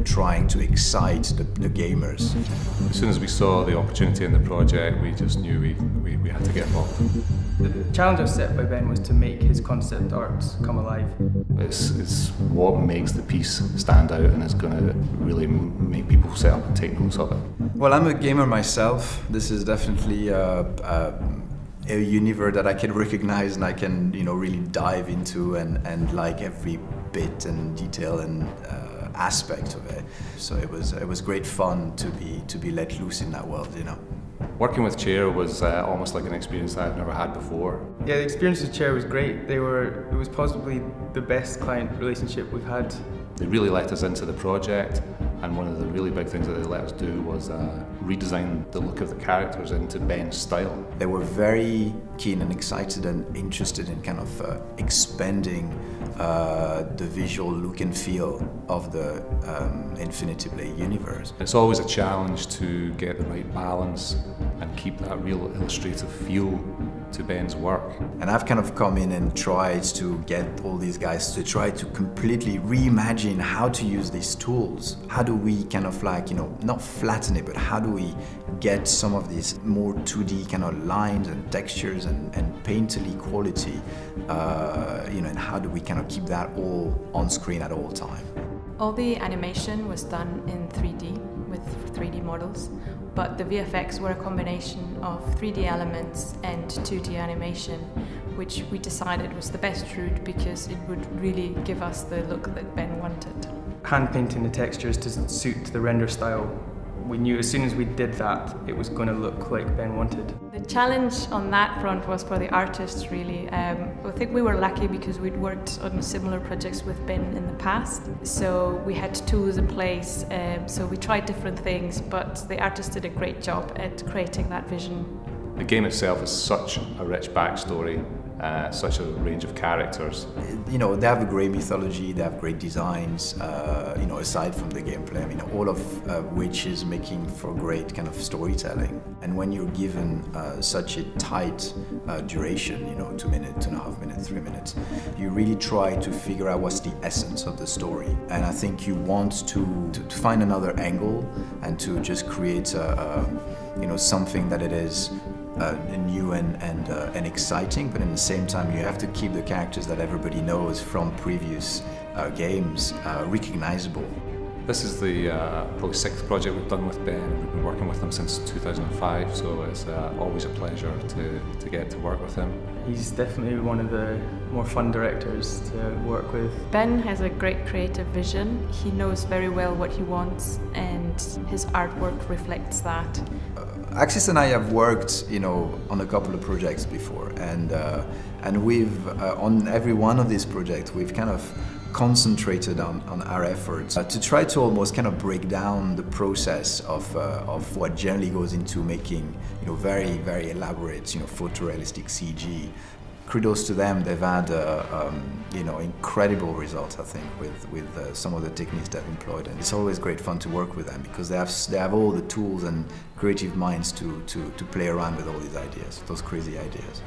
trying to excite the gamers. As soon as we saw the opportunity in the project, we just knew we had to get involved. The challenge set by Ben was to make his concept art come alive. It's what makes the piece stand out and is going to really make people sit up and take notice of it. Well, I'm a gamer myself. This is definitely a universe that I can recognize and I can, really dive into and like every bit and detail and aspect of it. So it was great fun to be let loose in that world, Working with Chair was almost like an experience that I've never had before. Yeah, the experience with Chair was great. It was possibly the best client relationship we've had. They really let us into the project, and one of the really big things that they let us do was redesign the look of the characters into Ben's style. They were very keen and excited and interested in kind of expanding the visual look and feel of the Infinity Blade universe. It's always a challenge to get the right balance and keep that real illustrative feel to Ben's work. And I've kind of come in and tried to get all these guys to try to completely reimagine how to use these tools. How do we kind of like, not flatten it, but how do we get some of these more 2D kind of lines and textures and painterly quality, and how do we kind of keep that all on screen at all time? All the animation was done in 3D with 3D models, but the VFX were a combination of 3D elements and 2D animation, which we decided was the best route because it would really give us the look that Ben wanted. Hand painting the textures to suit the render style. We knew as soon as we did that, it was going to look like Ben wanted. The challenge on that front was for the artists, really. I think we were lucky because we'd worked on similar projects with Ben in the past, so we had tools in place, so we tried different things, but the artists did a great job at creating that vision. The game itself is such a rich backstory, such a range of characters. They have a great mythology, they have great designs, aside from the gameplay, all of which is making for great kind of storytelling. And when you're given such a tight duration, 2 minutes, 2.5 minutes, 3 minutes, you really try to figure out what's the essence of the story. And I think you want to find another angle and to just create something that it is new and exciting, but at the same time you have to keep the characters that everybody knows from previous games recognizable. This is the probably 6th project we've done with Ben. We've been working with him since 2005, so it's always a pleasure to get to work with him. He's definitely one of the more fun directors to work with. Ben has a great creative vision. He knows very well what he wants, and his artwork reflects that. Axis and I have worked, on a couple of projects before, and we've on every one of these projects we've kind of concentrated on our efforts to try to almost kind of break down the process of what generally goes into making, very, very elaborate, photorealistic CG. Kudos to them, they've had incredible results, I think, with some of the techniques they've employed, and it's always great fun to work with them because they have all the tools and creative minds to play around with all these ideas, those crazy ideas.